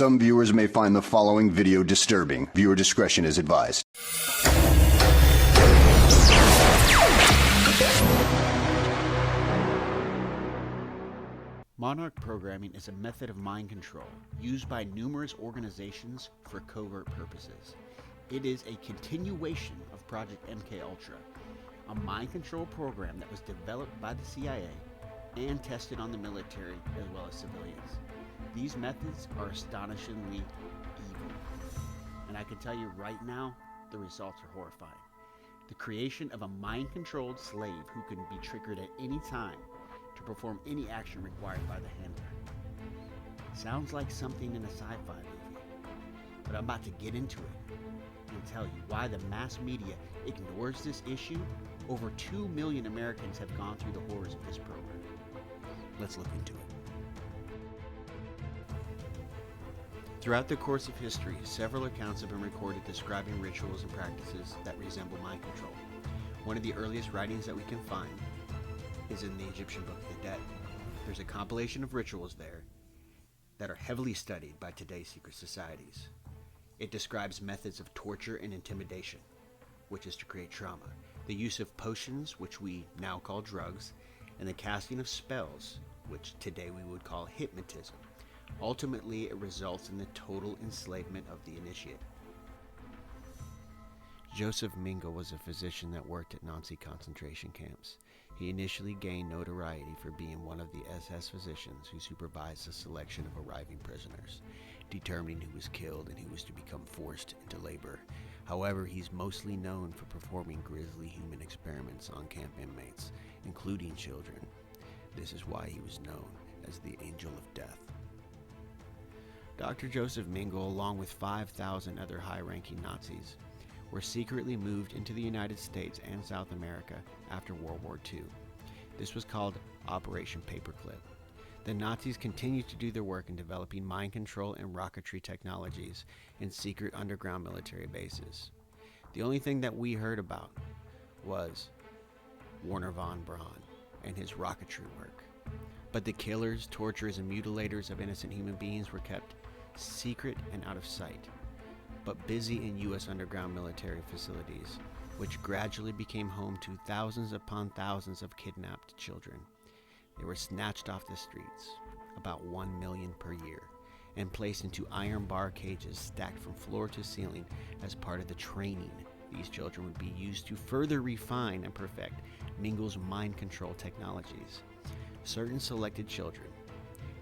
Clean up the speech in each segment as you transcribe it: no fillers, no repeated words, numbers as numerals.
Some viewers may find the following video disturbing. Viewer discretion is advised. Monarch programming is a method of mind control used by numerous organizations for covert purposes. It is a continuation of Project MKUltra, a mind control program that was developed by the CIA and tested on the military as well as civilians. These methods are astonishingly evil, and I can tell you right now, the results are horrifying. The creation of a mind-controlled slave who can be triggered at any time to perform any action required by the handler. Sounds like something in a sci-fi movie, but I'm about to get into it and tell you why the mass media ignores this issue. Over 2 million Americans have gone through the horrors of this program. Let's look into it. Throughout the course of history, several accounts have been recorded describing rituals and practices that resemble mind control. One of the earliest writings that we can find is in the Egyptian Book of the Dead. There's a compilation of rituals there that are heavily studied by today's secret societies. It describes methods of torture and intimidation, which is to create trauma, the use of potions, which we now call drugs, and the casting of spells, which today we would call hypnotism. Ultimately, it results in the total enslavement of the initiate. Joseph Mengele was a physician that worked at Nazi concentration camps. He initially gained notoriety for being one of the SS physicians who supervised the selection of arriving prisoners, determining who was killed and who was to become forced into labor. However, he's mostly known for performing grisly human experiments on camp inmates, including children. This is why he was known as the Angel of Death. Dr. Joseph Mengele, along with 5,000 other high-ranking Nazis, were secretly moved into the United States and South America after World War II. This was called Operation Paperclip. The Nazis continued to do their work in developing mind control and rocketry technologies in secret underground military bases. The only thing that we heard about was Wernher von Braun and his rocketry work. But the killers, torturers, and mutilators of innocent human beings were kept secret and out of sight, but busy in U.S. underground military facilities, which gradually became home to thousands upon thousands of kidnapped children. They were snatched off the streets, about 1 million per year, and placed into iron bar cages stacked from floor to ceiling as part of the training. These children would be used to further refine and perfect Mengele's mind control technologies. Certain selected children,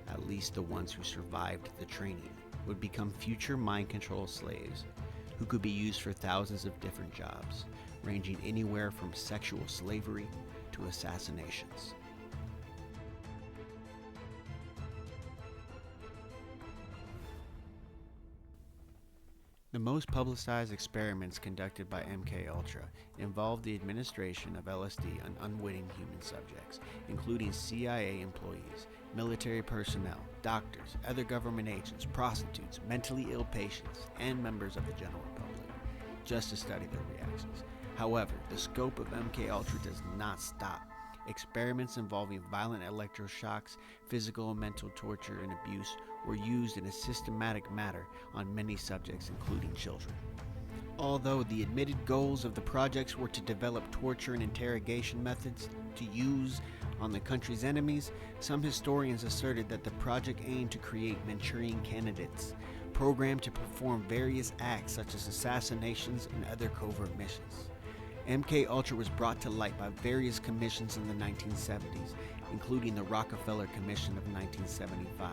at least the ones who survived the training, would become future mind control slaves who could be used for thousands of different jobs, ranging anywhere from sexual slavery to assassinations. The most publicized experiments conducted by MKUltra involved the administration of LSD on unwitting human subjects, including CIA employees, military personnel, doctors, other government agents, prostitutes, mentally ill patients, and members of the general public, just to study their reactions. However, the scope of MKUltra does not stop. Experiments involving violent electroshocks, physical and mental torture, and abuse were used in a systematic manner on many subjects, including children. Although the admitted goals of the projects were to develop torture and interrogation methods to use on the country's enemies, some historians asserted that the project aimed to create Manchurian candidates, programmed to perform various acts such as assassinations and other covert missions. MKUltra was brought to light by various commissions in the 1970s, including the Rockefeller Commission of 1975.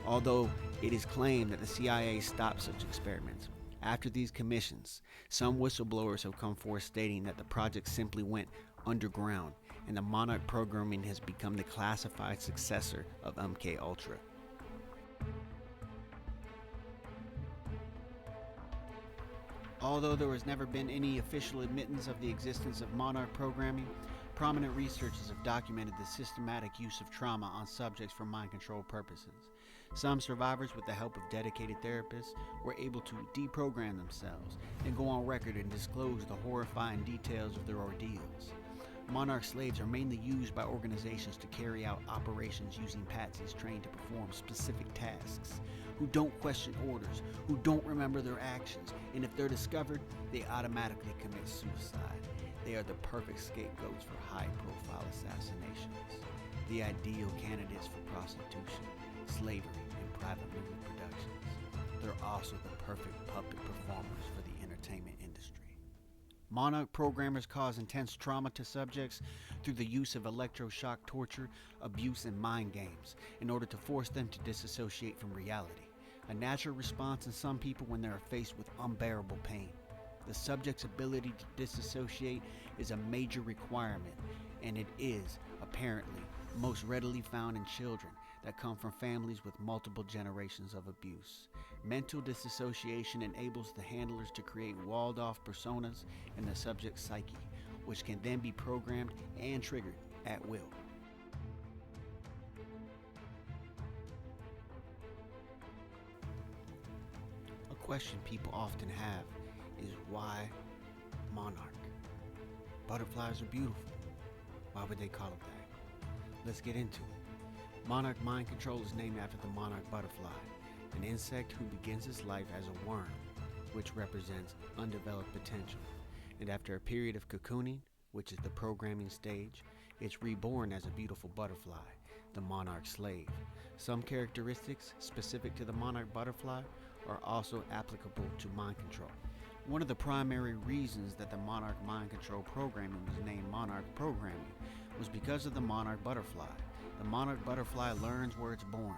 Although it is claimed that the CIA stopped such experiments, after these commissions, some whistleblowers have come forth stating that the project simply went underground, and the Monarch programming has become the classified successor of MKUltra. Although there has never been any official admittance of the existence of Monarch programming, prominent researchers have documented the systematic use of trauma on subjects for mind control purposes. Some survivors, with the help of dedicated therapists, were able to deprogram themselves and go on record and disclose the horrifying details of their ordeals. Monarch slaves are mainly used by organizations to carry out operations using patsies trained to perform specific tasks, who don't question orders, who don't remember their actions, and if they're discovered, they automatically commit suicide. They are the perfect scapegoats for high-profile assassinations, the ideal candidates for prostitution, slavery, and private movie productions. They're also the perfect puppet performers for the entertainment industry. Monarch programmers cause intense trauma to subjects through the use of electroshock torture, abuse, and mind games in order to force them to disassociate from reality, a natural response in some people when they are faced with unbearable pain. The subject's ability to disassociate is a major requirement, and it is, apparently, most readily found in children that come from families with multiple generations of abuse. Mental disassociation enables the handlers to create walled-off personas in the subject's psyche, which can then be programmed and triggered at will. A question people often have is why Monarch? Butterflies are beautiful. Why would they call it that? Let's get into it. Monarch mind control is named after the monarch butterfly, an insect who begins its life as a worm, which represents undeveloped potential. And after a period of cocooning, which is the programming stage, it's reborn as a beautiful butterfly, the monarch slave. Some characteristics specific to the monarch butterfly are also applicable to mind control. One of the primary reasons that the Monarch mind control programming was named Monarch programming was because of the monarch butterfly. The monarch butterfly learns where it's born.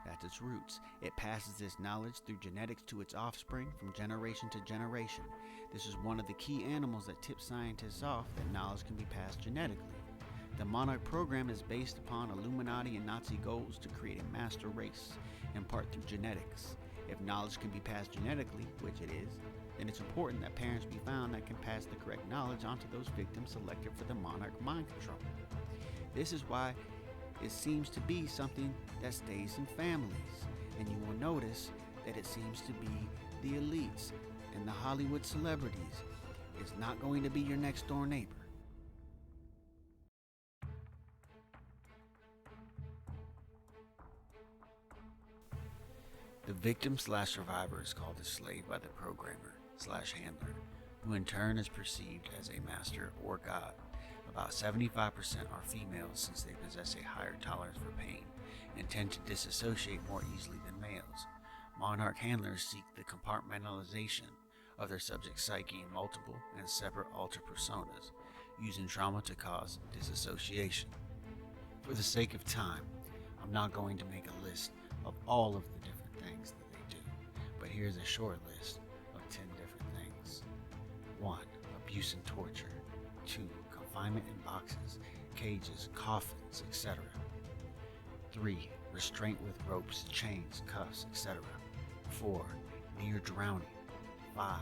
That's its roots. It passes this knowledge through genetics to its offspring from generation to generation. This is one of the key animals that tips scientists off that knowledge can be passed genetically. The Monarch program is based upon Illuminati and Nazi goals to create a master race, in part through genetics. If knowledge can be passed genetically, which it is, then it's important that parents be found that can pass the correct knowledge onto those victims selected for the Monarch mind control. This is why it seems to be something that stays in families, and you will notice that it seems to be the elites and the Hollywood celebrities. It's not going to be your next door neighbor. The victim/survivor is called a slave by the programmer/handler, who in turn is perceived as a master or god. About 75% are females since they possess a higher tolerance for pain and tend to disassociate more easily than males. Monarch handlers seek the compartmentalization of their subject's psyche in multiple and separate altered personas, using trauma to cause disassociation. For the sake of time, I'm not going to make a list of all of the different things that they do, but here's a short list of 10 different things. 1. Abuse and torture. 2. Confinement in boxes, cages, coffins, etc. 3. Restraint with ropes, chains, cuffs, etc. 4. Near drowning. 5.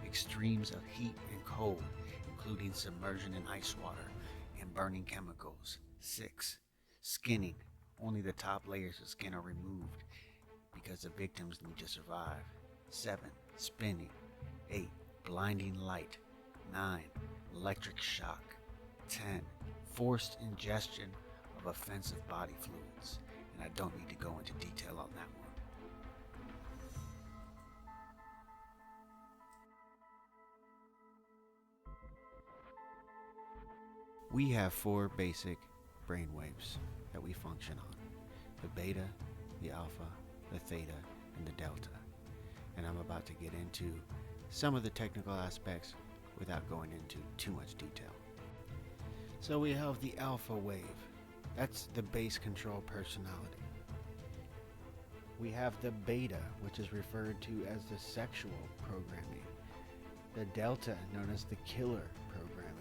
Extremes of heat and cold, including submersion in ice water and burning chemicals. 6. Skinning. Only the top layers of skin are removed because the victims need to survive. 7. Spinning. 8. Blinding light. 9. Electric shock. 10. Forced ingestion of offensive body fluids. And I don't need to go into detail on that one. We have 4 basic brainwaves that we function on: the beta, the alpha, the theta, and the delta. And I'm about to get into some of the technical aspects without going into too much detail. So we have the alpha wave. That's the base control personality. We have the beta, which is referred to as the sexual programming. The delta, known as the killer programming.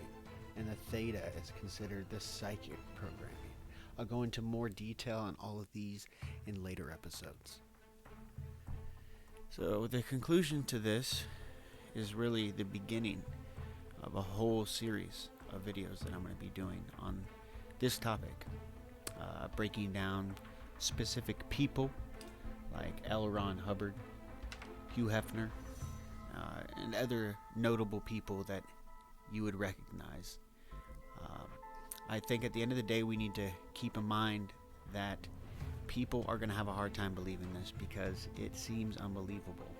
And the theta is considered the psychic programming. I'll go into more detail on all of these in later episodes. So the conclusion to this is really the beginning of a whole series of videos that I'm going to be doing on this topic, breaking down specific people like L. Ron Hubbard, Hugh Hefner, and other notable people that you would recognize. I think at the end of the day, we need to keep in mind that people are going to have a hard time believing this because it seems unbelievable.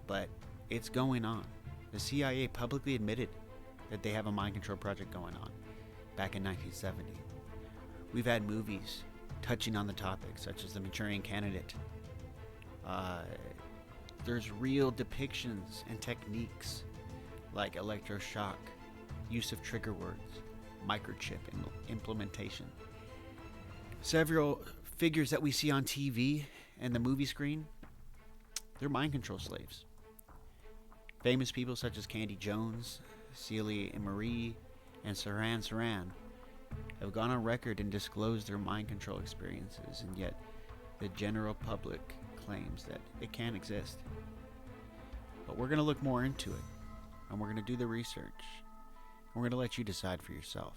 But it's going on. The CIA publicly admitted that they have a mind control project going on back in 1970. We've had movies touching on the topic, such as The Manchurian Candidate. There's real depictions and techniques like electroshock, use of trigger words, microchip implementation. Several figures that we see on TV and the movie screen, they're mind control slaves. Famous people such as Candy Jones, Celia and Marie, and Saran have gone on record and disclosed their mind control experiences, and yet the general public claims that it can't exist. But we're going to look more into it, and we're going to do the research, and we're going to let you decide for yourself.